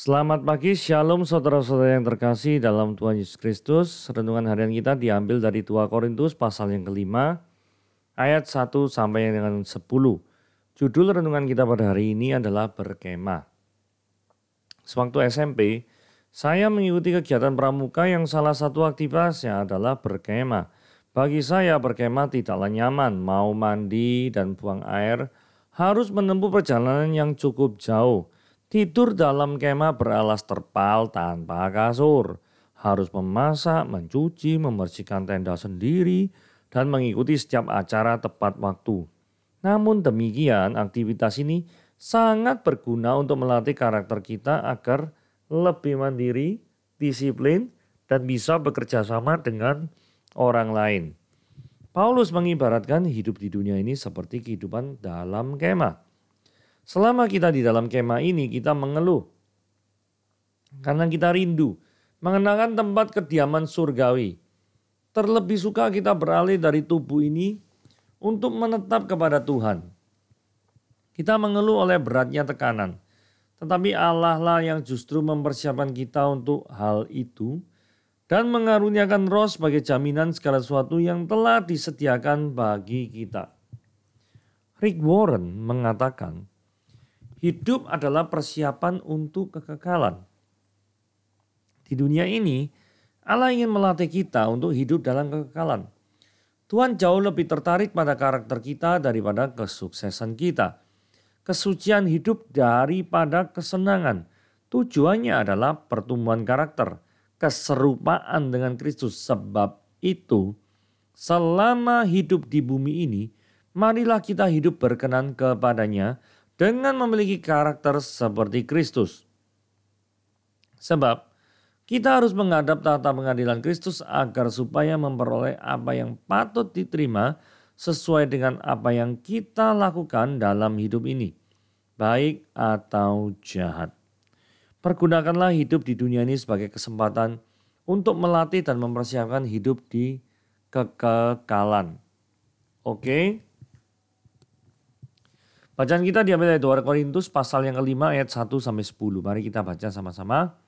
Selamat pagi, Shalom saudara-saudara yang terkasih dalam Tuhan Yesus Kristus. Renungan harian kita diambil dari 2 Korintus pasal yang kelima, ayat 1 sampai dengan 10. Judul renungan kita pada hari ini adalah berkemah. Sewaktu SMP, saya mengikuti kegiatan pramuka yang salah satu aktivitasnya adalah berkemah. Bagi saya berkemah tidaklah nyaman, mau mandi dan buang air, harus menempuh perjalanan yang cukup jauh. Tidur dalam kemah beralas terpal tanpa kasur. Harus memasak, mencuci, membersihkan tenda sendiri, dan mengikuti setiap acara tepat waktu. Namun demikian, aktivitas ini sangat berguna untuk melatih karakter kita agar lebih mandiri, disiplin, dan bisa bekerja sama dengan orang lain. Paulus mengibaratkan hidup di dunia ini seperti kehidupan dalam kemah. Selama kita di dalam kemah ini, kita mengeluh karena kita rindu mengenangkan tempat kediaman surgawi. Terlebih suka kita beralih dari tubuh ini untuk menetap kepada Tuhan. Kita mengeluh oleh beratnya tekanan, tetapi Allah lah yang justru mempersiapkan kita untuk hal itu dan mengaruniakan Roh sebagai jaminan segala sesuatu yang telah disediakan bagi kita. Rick Warren mengatakan, hidup adalah persiapan untuk kekekalan. Di dunia ini, Allah ingin melatih kita untuk hidup dalam kekekalan. Tuhan jauh lebih tertarik pada karakter kita daripada kesuksesan kita. Kesucian hidup daripada kesenangan. Tujuannya adalah pertumbuhan karakter, keserupaan dengan Kristus. Sebab itu, selama hidup di bumi ini, marilah kita hidup berkenan kepadanya, dengan memiliki karakter seperti Kristus. Sebab kita harus menghadap tahta pengadilan Kristus agar supaya memperoleh apa yang patut diterima sesuai dengan apa yang kita lakukan dalam hidup ini, baik atau jahat. Pergunakanlah hidup di dunia ini sebagai kesempatan untuk melatih dan mempersiapkan hidup di kekekalan. Oke? Bacaan kita diambil dari 2 Korintus pasal yang kelima ayat 1 sampai 10. Mari kita baca sama-sama.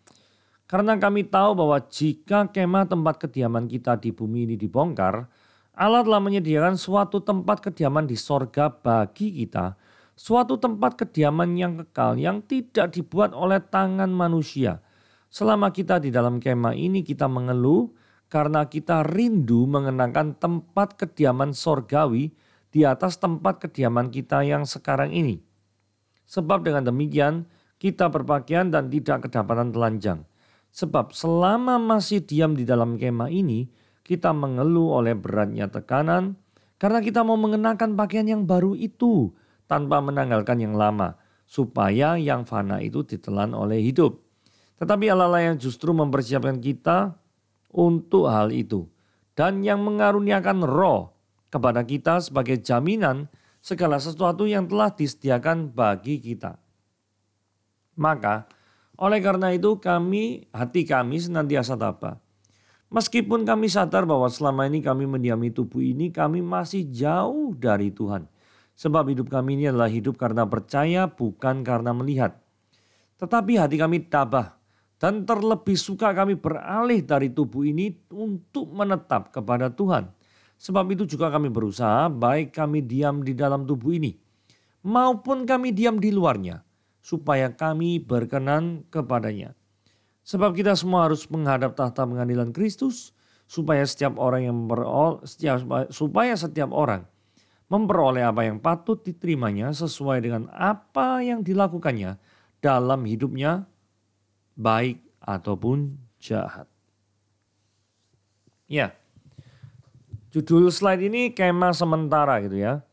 Karena kami tahu bahwa jika kemah tempat kediaman kita di bumi ini dibongkar, Allah telah menyediakan suatu tempat kediaman di sorga bagi kita. Suatu tempat kediaman yang kekal yang tidak dibuat oleh tangan manusia. Selama kita di dalam kemah ini kita mengeluh karena kita rindu mengenangkan tempat kediaman sorgawi di atas tempat kediaman kita yang sekarang ini. Sebab dengan demikian kita berpakaian dan tidak kedapatan telanjang. Sebab selama masih diam di dalam kemah ini, kita mengeluh oleh beratnya tekanan karena kita mau mengenakan pakaian yang baru itu tanpa menanggalkan yang lama, supaya yang fana itu ditelan oleh hidup. Tetapi Allah lah yang justru mempersiapkan kita untuk hal itu dan yang mengaruniakan Roh kepada kita sebagai jaminan segala sesuatu yang telah disediakan bagi kita. Maka oleh karena itu hati kami senantiasa tabah. Meskipun kami sadar bahwa selama ini kami mendiami tubuh ini, kami masih jauh dari Tuhan. Sebab hidup kami ini adalah hidup karena percaya, bukan karena melihat. Tetapi hati kami tabah dan terlebih suka kami beralih dari tubuh ini untuk menetap kepada Tuhan. Sebab itu juga kami berusaha, baik kami diam di dalam tubuh ini, maupun kami diam di luarnya, supaya kami berkenan kepadanya. Sebab kita semua harus menghadap tahta pengadilan Kristus, supaya setiap orang memperoleh apa yang patut diterimanya sesuai dengan apa yang dilakukannya dalam hidupnya, baik ataupun jahat. Ya. Judul slide ini kemah sementara gitu ya.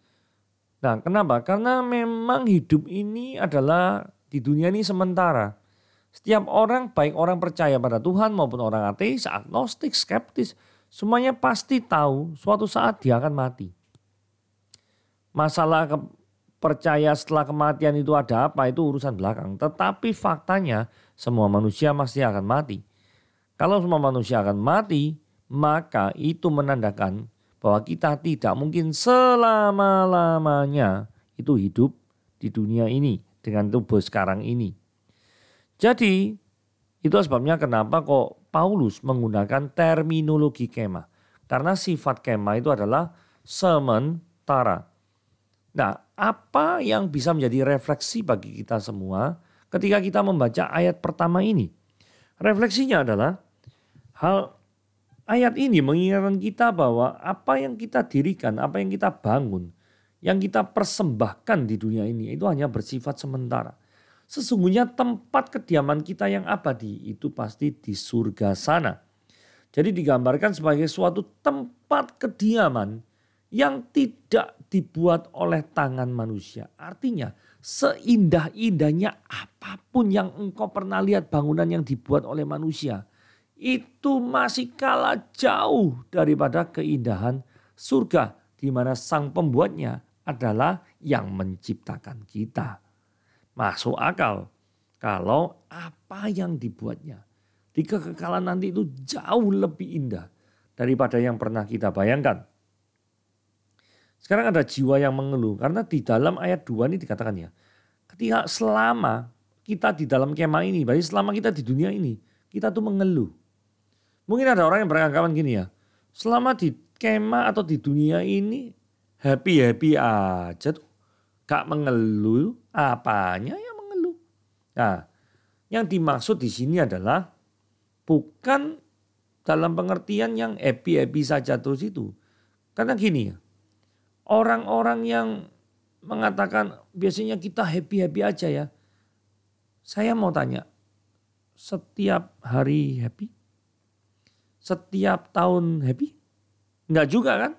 Nah kenapa? Karena memang hidup ini adalah di dunia ini sementara. Setiap orang, baik orang percaya pada Tuhan maupun orang ateis, agnostik, skeptis, semuanya pasti tahu suatu saat dia akan mati. Masalah percaya setelah kematian itu ada apa, itu urusan belakang. Tetapi faktanya semua manusia pasti akan mati. Kalau semua manusia akan mati, maka itu menandakan bahwa kita tidak mungkin selama-lamanya itu hidup di dunia ini dengan tubuh sekarang ini. Jadi itu sebabnya kenapa kok Paulus menggunakan terminologi kemah. Karena sifat kemah itu adalah sementara. Nah, apa yang bisa menjadi refleksi bagi kita semua ketika kita membaca ayat pertama ini? Refleksinya adalah ayat ini mengingatkan kita bahwa apa yang kita dirikan, apa yang kita bangun, yang kita persembahkan di dunia ini itu hanya bersifat sementara. Sesungguhnya tempat kediaman kita yang abadi itu pasti di surga sana. Jadi digambarkan sebagai suatu tempat kediaman yang tidak dibuat oleh tangan manusia. Artinya seindah-indahnya apapun yang engkau pernah lihat bangunan yang dibuat oleh manusia, itu masih kalah jauh daripada keindahan surga di mana sang pembuatnya adalah yang menciptakan kita. Masuk akal kalau apa yang dibuatnya di kekekalan nanti itu jauh lebih indah daripada yang pernah kita bayangkan. Sekarang ada jiwa yang mengeluh karena di dalam ayat 2 ini dikatakan ya, ketika selama kita di dalam kemah ini, berarti selama kita di dunia ini, kita tuh mengeluh. Mungkin ada orang yang beranggapan gini ya, selama di kemah atau di dunia ini happy-happy aja tuh. Gak mengeluh, apanya yang mengeluh. Nah, yang dimaksud di sini adalah bukan dalam pengertian yang happy-happy saja terus itu. Karena gini ya, orang-orang yang mengatakan biasanya kita happy-happy aja ya. Saya mau tanya, setiap hari happy? Setiap tahun happy? Enggak juga kan?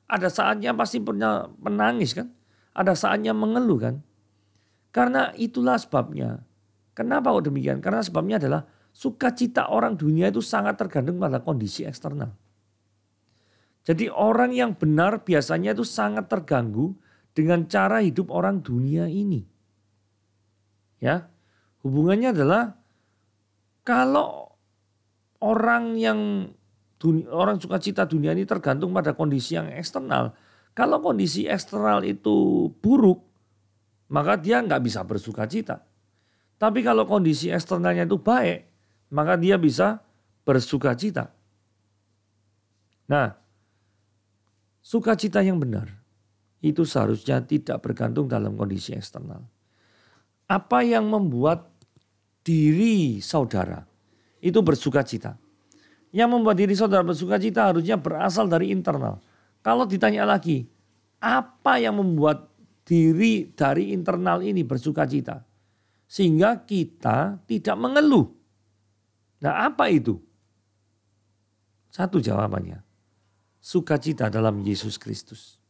Ada saatnya pasti pernah menangis kan? Ada saatnya mengeluh kan? Karena itulah sebabnya. Kenapa kok demikian? Karena sebabnya adalah sukacita orang dunia itu sangat tergantung pada kondisi eksternal. Jadi orang yang benar biasanya itu sangat terganggu dengan cara hidup orang dunia ini. Ya, hubungannya adalah kalau orang sukacita dunia ini tergantung pada kondisi yang eksternal. Kalau kondisi eksternal itu buruk, maka dia nggak bisa bersukacita. Tapi kalau kondisi eksternalnya itu baik, maka dia bisa bersukacita. Nah, sukacita yang benar itu seharusnya tidak bergantung dalam kondisi eksternal. Apa yang membuat diri saudara itu bersukacita? Yang membuat diri saudara bersukacita harusnya berasal dari internal. Kalau ditanya lagi, apa yang membuat diri dari internal ini bersukacita? Sehingga kita tidak mengeluh. Nah, apa itu? Satu jawabannya. Sukacita dalam Yesus Kristus.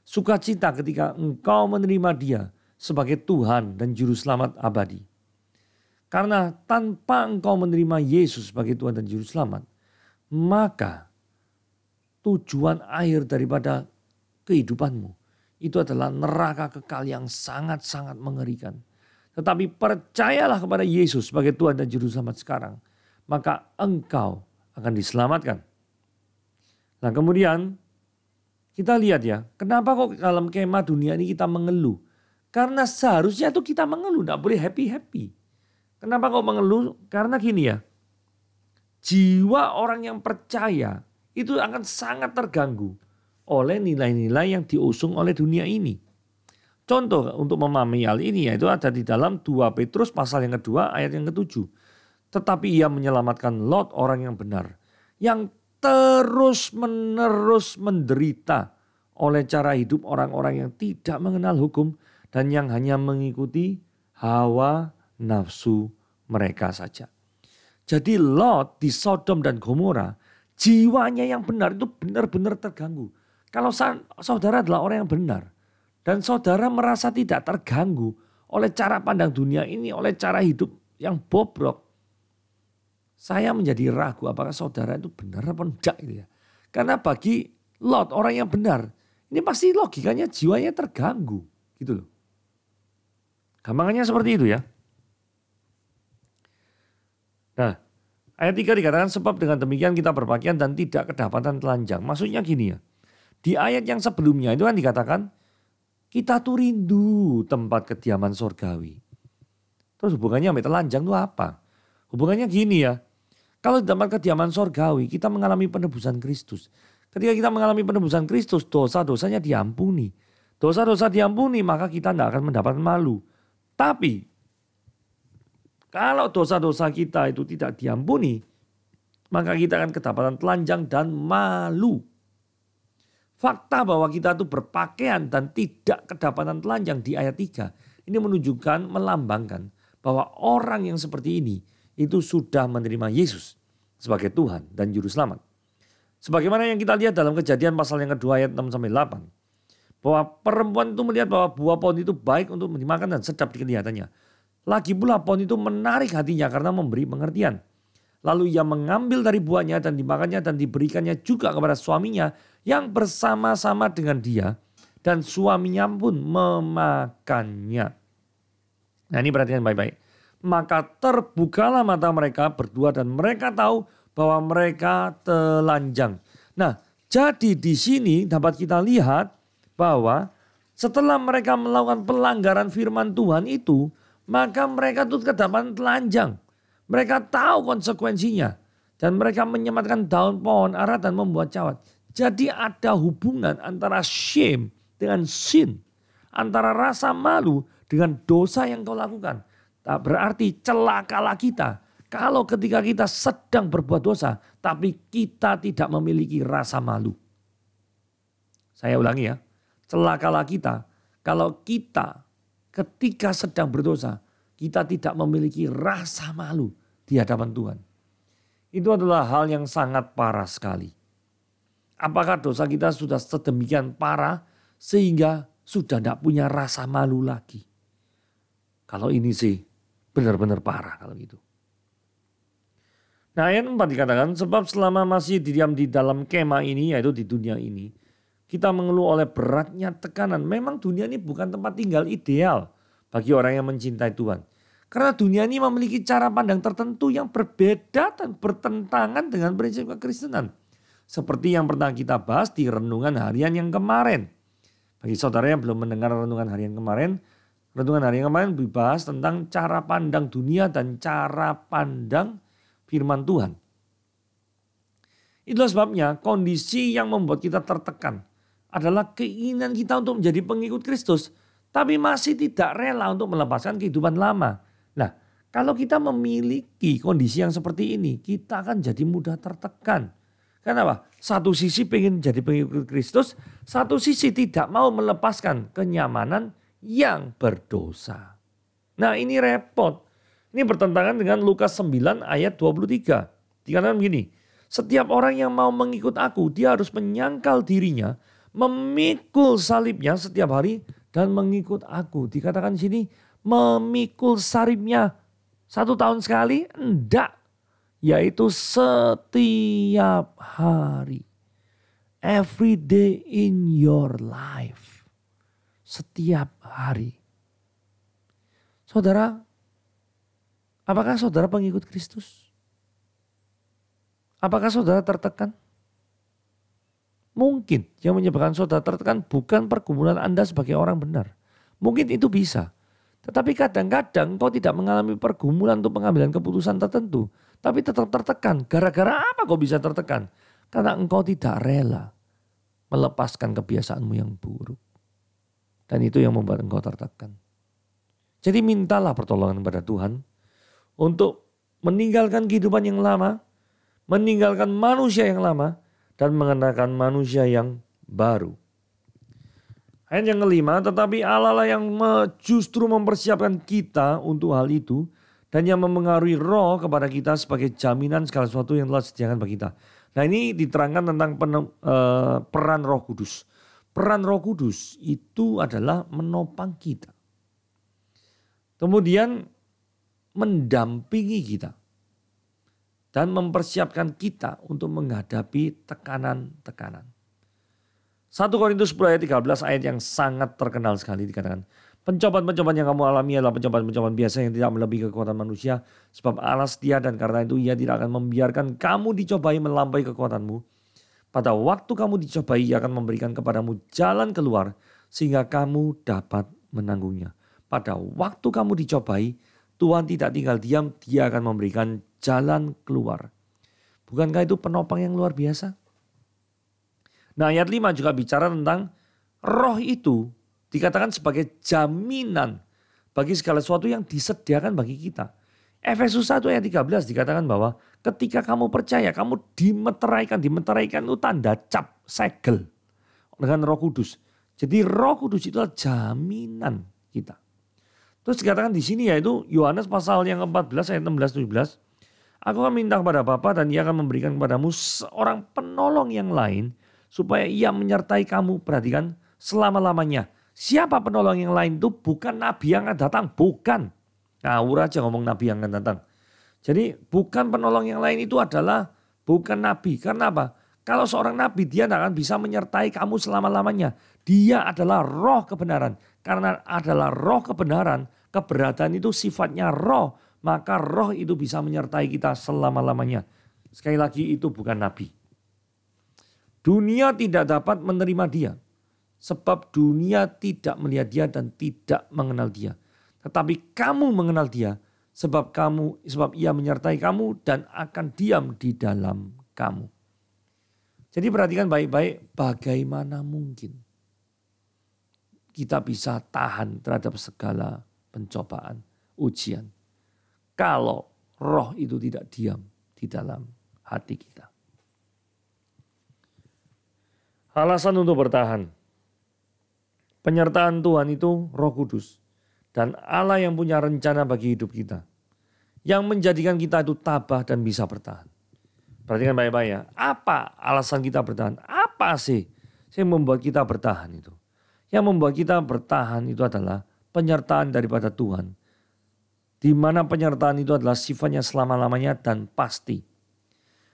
Sukacita ketika engkau menerima Dia sebagai Tuhan dan Juru Selamat abadi. Karena tanpa engkau menerima Yesus sebagai Tuhan dan Juru Selamat, maka tujuan akhir daripada kehidupanmu itu adalah neraka kekal yang sangat-sangat mengerikan. Tetapi percayalah kepada Yesus sebagai Tuhan dan Juru Selamat sekarang, maka engkau akan diselamatkan. Nah, kemudian kita lihat ya, kenapa kok dalam kemah dunia ini kita mengeluh? Karena seharusnya itu kita mengeluh, tidak boleh happy-happy. Kenapa kok mengeluh? Karena gini ya, jiwa orang yang percaya itu akan sangat terganggu oleh nilai-nilai yang diusung oleh dunia ini. Contoh untuk memahami hal ini yaitu ada di dalam 2 Petrus pasal yang kedua ayat yang ke-7. Tetapi ia menyelamatkan Lot orang yang benar, yang terus menerus menderita oleh cara hidup orang-orang yang tidak mengenal hukum dan yang hanya mengikuti hawa nafsu mereka saja. Jadi Lot di Sodom dan Gomora, jiwanya yang benar itu benar-benar terganggu. Kalau saudara adalah orang yang benar dan saudara merasa tidak terganggu oleh cara pandang dunia ini, oleh cara hidup yang bobrok, saya menjadi ragu apakah saudara itu benar apa enggak gitu ya. Karena bagi Lot orang yang benar, ini pasti logikanya jiwanya terganggu gitu loh. Gampangannya seperti itu ya. Nah, ayat 3 dikatakan sebab dengan demikian kita berpakaian dan tidak kedapatan telanjang. Maksudnya gini ya, di ayat yang sebelumnya itu kan dikatakan kita tuh rindu tempat kediaman surgawi. Terus hubungannya sama telanjang itu apa? Hubungannya gini ya. Kalau di tempat kediaman sorgawi kita mengalami penebusan Kristus. Ketika kita mengalami penebusan Kristus, dosa-dosanya diampuni. Dosa-dosa diampuni maka kita tidak akan mendapatkan malu. Tapi kalau dosa-dosa kita itu tidak diampuni, maka kita akan kedapatan telanjang dan malu. Fakta bahwa kita itu berpakaian dan tidak kedapatan telanjang di ayat 3. Ini menunjukkan, melambangkan bahwa orang yang seperti ini itu sudah menerima Yesus sebagai Tuhan dan Juru Selamat. Sebagaimana yang kita lihat dalam Kejadian pasal yang kedua ayat 6-8. Bahwa perempuan itu melihat bahwa buah pohon itu baik untuk dimakan dan sedap di kelihatannya. Lagi pula pohon itu menarik hatinya karena memberi pengertian. Lalu ia mengambil dari buahnya dan dimakannya dan diberikannya juga kepada suaminya yang bersama-sama dengan dia. Dan suaminya pun memakannya. Nah ini perhatikan baik-baik. Maka terbukalah mata mereka berdua dan mereka tahu bahwa mereka telanjang. Nah jadi di sini dapat kita lihat bahwa setelah mereka melakukan pelanggaran firman Tuhan itu, maka mereka itu kedapatan telanjang. Mereka tahu konsekuensinya. Dan mereka menyematkan daun pohon ara dan membuat cawat. Jadi ada hubungan antara shame dengan sin. Antara rasa malu dengan dosa yang kau lakukan. Tak berarti celakalah kita. Kalau ketika kita sedang berbuat dosa. Tapi kita tidak memiliki rasa malu. Saya ulangi ya. Celakalah kita kalau kita ketika sedang berdosa, kita tidak memiliki rasa malu di hadapan Tuhan. Itu adalah hal yang sangat parah sekali. Apakah dosa kita sudah sedemikian parah sehingga sudah tidak punya rasa malu lagi? Kalau ini sih benar-benar parah kalau gitu. Nah ayat 4 dikatakan, sebab selama masih didiam di dalam kemah ini, yaitu di dunia ini, kita mengeluh oleh beratnya tekanan. Memang dunia ini bukan tempat tinggal ideal bagi orang yang mencintai Tuhan. Karena dunia ini memiliki cara pandang tertentu yang berbeda dan bertentangan dengan prinsip kekristenan. Seperti yang pernah kita bahas di renungan harian yang kemarin. Bagi saudara yang belum mendengar renungan harian kemarin dibahas tentang cara pandang dunia dan cara pandang firman Tuhan. Itulah sebabnya kondisi yang membuat kita tertekan adalah keinginan kita untuk menjadi pengikut Kristus. Tapi masih tidak rela untuk melepaskan kehidupan lama. Nah kalau kita memiliki kondisi yang seperti ini, kita akan jadi mudah tertekan. Kenapa? Satu sisi pengen jadi pengikut Kristus, satu sisi tidak mau melepaskan kenyamanan yang berdosa. Nah ini repot. Ini bertentangan dengan Lukas 9 ayat 23. Dikatakan begini, setiap orang yang mau mengikut aku, dia harus menyangkal dirinya, memikul salibnya setiap hari dan mengikut aku. Dikatakan di sini memikul salibnya 1 tahun sekali? Enggak. Yaitu setiap hari. Every day in your life. Setiap hari. Saudara, apakah saudara pengikut Kristus? Apakah saudara tertekan? Mungkin yang menyebabkan saudara tertekan bukan pergumulan Anda sebagai orang benar. Mungkin itu bisa. Tetapi kadang-kadang kau tidak mengalami pergumulan untuk pengambilan keputusan tertentu. Tapi tetap tertekan. Gara-gara apa kau bisa tertekan? Karena engkau tidak rela melepaskan kebiasaanmu yang buruk. Dan itu yang membuat engkau tertekan. Jadi mintalah pertolongan kepada Tuhan untuk meninggalkan kehidupan yang lama, meninggalkan manusia yang lama, dan mengenakan manusia yang baru. Ayat yang kelima, tetapi Allah lah yang justru mempersiapkan kita untuk hal itu dan yang memengaruhi roh kepada kita sebagai jaminan segala sesuatu yang telah disediakan bagi kita. Nah ini diterangkan tentang peran Roh Kudus. Peran Roh Kudus itu adalah menopang kita. Kemudian mendampingi kita. Dan mempersiapkan kita untuk menghadapi tekanan-tekanan. 1 Korintus 10 ayat 13 ayat yang sangat terkenal sekali dikatakan. Pencobaan-pencobaan yang kamu alami adalah pencobaan-pencobaan biasa yang tidak melebihi kekuatan manusia. Sebab Allah setia dan karena itu ia tidak akan membiarkan kamu dicobai melampaui kekuatanmu. Pada waktu kamu dicobai ia akan memberikan kepadamu jalan keluar sehingga kamu dapat menanggungnya. Pada waktu kamu dicobai Tuhan tidak tinggal diam, dia akan memberikan jalan keluar. Bukankah itu penopang yang luar biasa? Nah ayat 5 juga bicara tentang roh itu dikatakan sebagai jaminan bagi segala sesuatu yang disediakan bagi kita. Efesus 1 ayat 13 dikatakan bahwa ketika kamu percaya, kamu dimeteraikan. Dimeteraikan itu tanda cap, segel dengan Roh Kudus. Jadi Roh Kudus itu adalah jaminan kita. Terus dikatakan di sini yaitu Yohanes pasal yang ke-14 ayat 16-17. Aku akan minta kepada Bapa dan ia akan memberikan kepadamu seorang penolong yang lain supaya ia menyertai kamu. Perhatikan, selama-lamanya. Siapa penolong yang lain itu? Bukan nabi yang akan datang, bukan. Ngawur aja ngomong nabi yang akan datang. Jadi bukan penolong yang lain itu adalah bukan nabi. Karena apa? Kalau seorang nabi dia tidak akan bisa menyertai kamu selama-lamanya. Dia adalah roh kebenaran. Karena adalah roh kebenaran, keberadaan itu sifatnya roh. Maka roh itu bisa menyertai kita selama-lamanya. Sekali lagi itu bukan nabi. Dunia tidak dapat menerima dia. Sebab dunia tidak melihat dia dan tidak mengenal dia. Tetapi kamu mengenal dia sebab ia menyertai kamu dan akan diam di dalam kamu. Jadi perhatikan baik-baik, bagaimana mungkin kita bisa tahan terhadap segala pencobaan, ujian. Kalau roh itu tidak diam di dalam hati kita. Alasan untuk bertahan. Penyertaan Tuhan itu Roh Kudus. Dan Allah yang punya rencana bagi hidup kita. Yang menjadikan kita itu tabah dan bisa bertahan. Perhatikan baik-baik ya. Apa alasan kita bertahan? Apa sih yang membuat kita bertahan itu? Yang membuat kita bertahan itu adalah penyertaan daripada Tuhan. Di mana penyertaan itu adalah sifatnya selama-lamanya dan pasti.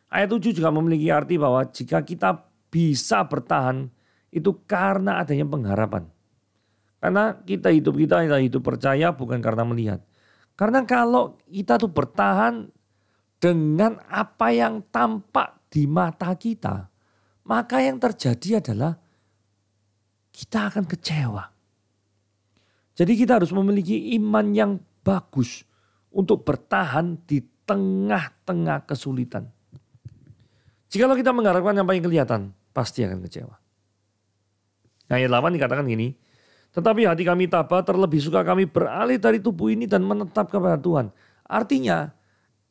Ayat 7 juga memiliki arti bahwa jika kita bisa bertahan itu karena adanya pengharapan. Karena kita hidup percaya bukan karena melihat. Karena kalau kita tuh bertahan dengan apa yang tampak di mata kita, maka yang terjadi adalah kita akan kecewa. Jadi kita harus memiliki iman yang bagus untuk bertahan di tengah-tengah kesulitan. Jikalau kita mengharapkan apa yang kelihatan, pasti akan kecewa. Nah, ayat 8 dikatakan gini, tetapi hati kami tabah, terlebih suka kami beralih dari tubuh ini dan menetap kepada Tuhan. Artinya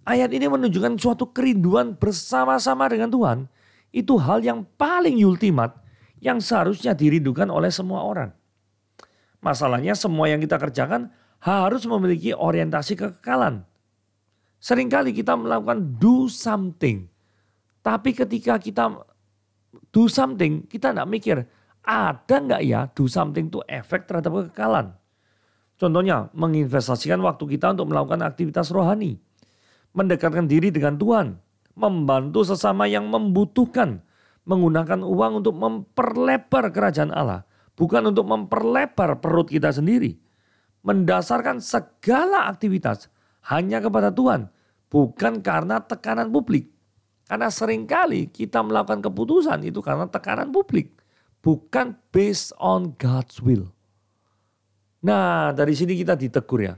ayat ini menunjukkan suatu kerinduan bersama-sama dengan Tuhan. Itu hal yang paling ultimat yang seharusnya dirindukan oleh semua orang. Masalahnya semua yang kita kerjakan harus memiliki orientasi kekekalan. Seringkali kita melakukan do something. Tapi ketika kita do something, kita tidak mikir, ada nggak ya do something itu efek terhadap kekekalan? Contohnya, menginvestasikan waktu kita untuk melakukan aktivitas rohani. Mendekatkan diri dengan Tuhan. Membantu sesama yang membutuhkan. Menggunakan uang untuk memperlebar kerajaan Allah. Bukan untuk memperlebar perut kita sendiri. Mendasarkan segala aktivitas hanya kepada Tuhan. Bukan karena tekanan publik. Karena seringkali kita melakukan keputusan itu karena tekanan publik. Bukan based on God's will. Nah, dari sini kita ditegur ya.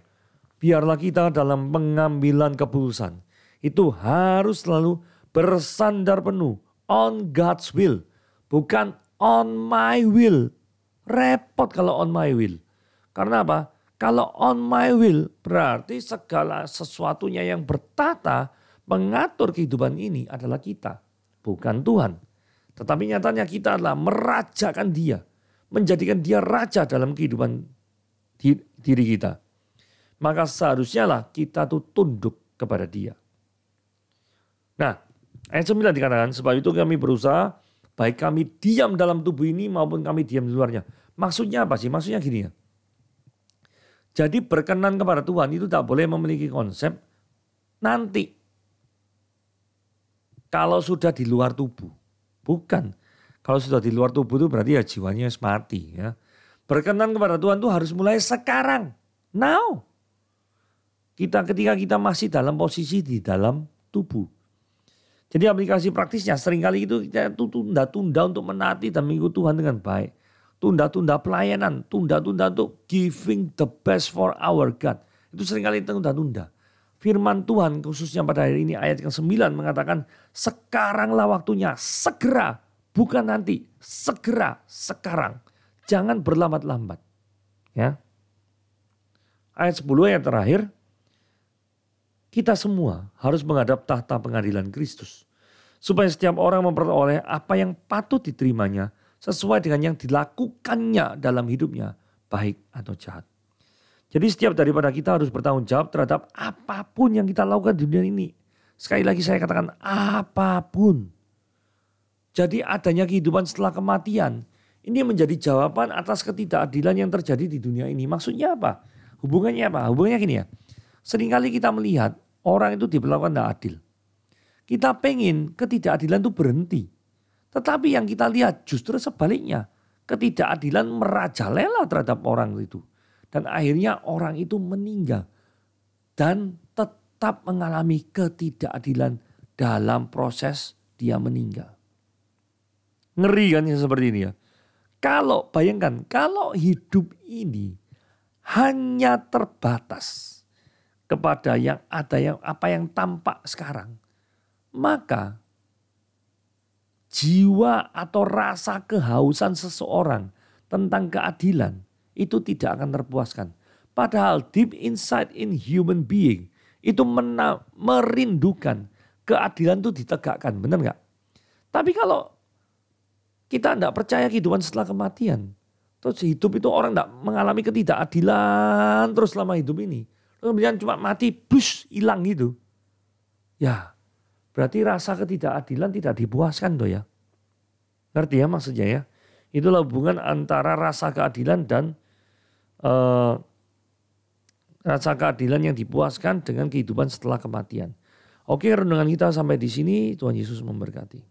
Biarlah kita dalam pengambilan keputusan itu harus selalu bersandar penuh on God's will. Bukan on my will. Repot kalau on my will. Karena apa? Kalau on my will berarti segala sesuatunya yang bertata mengatur kehidupan ini adalah kita. Bukan Tuhan. Tetapi nyatanya kita adalah merajakan dia. Menjadikan dia raja dalam kehidupan diri kita. Maka seharusnya lah kita tuh tunduk kepada dia. Nah, ayat 9 dikatakan, sebab itu kami berusaha, baik kami diam dalam tubuh ini maupun kami diam di luarnya. Maksudnya apa sih? Maksudnya gini ya. Jadi berkenan kepada Tuhan itu tak boleh memiliki konsep nanti. Kalau sudah di luar tubuh. Bukan. Kalau sudah di luar tubuh itu berarti ya jiwanya mati. Ya. Berkenan kepada Tuhan itu harus mulai sekarang. Now. Ketika kita masih dalam posisi di dalam tubuh. Jadi aplikasi praktisnya seringkali itu kita tunda-tunda untuk menaati dan mengikuti Tuhan dengan baik. Tunda-tunda pelayanan. Tunda-tunda untuk giving the best for our God. Itu seringkali tunda-tunda. Firman Tuhan khususnya pada hari ini ayat yang 9 mengatakan sekaranglah waktunya, segera, bukan nanti, segera, sekarang. Jangan berlambat-lambat. Ya. Ayat 10 yang terakhir, kita semua harus menghadap tahta pengadilan Kristus. Supaya setiap orang memperoleh apa yang patut diterimanya sesuai dengan yang dilakukannya dalam hidupnya, baik atau jahat. Jadi setiap daripada kita harus bertanggung jawab terhadap apapun yang kita lakukan di dunia ini. Sekali lagi saya katakan apapun. Jadi adanya kehidupan setelah kematian. Ini menjadi jawaban atas ketidakadilan yang terjadi di dunia ini. Maksudnya apa? Hubungannya apa? Hubungannya gini ya. Seringkali kita melihat orang itu diperlakukan tidak adil. Kita pengen ketidakadilan itu berhenti. Tetapi yang kita lihat justru sebaliknya. Ketidakadilan merajalela terhadap orang itu. Dan akhirnya orang itu meninggal. Dan tetap mengalami ketidakadilan dalam proses dia meninggal. Ngeri kan yang seperti ini ya. Kalau bayangkan, kalau hidup ini hanya terbatas kepada yang ada yang apa yang tampak sekarang. Maka jiwa atau rasa kehausan seseorang tentang keadilan itu tidak akan terpuaskan. Padahal deep inside in human being itu merindukan keadilan itu ditegakkan. Benar nggak? Tapi kalau kita tidak percaya kehidupan setelah kematian. Terus hidup itu orang tidak mengalami ketidakadilan terus selama hidup ini. Terus kemudian cuma mati, bus, hilang gitu. Ya berarti rasa ketidakadilan tidak dipuaskan tuh ya. Ngerti ya maksudnya ya. Itulah hubungan antara rasa keadilan dan rasa keadilan yang dipuaskan dengan kehidupan setelah kematian. Oke, renungan kita sampai di sini. Tuhan Yesus memberkati.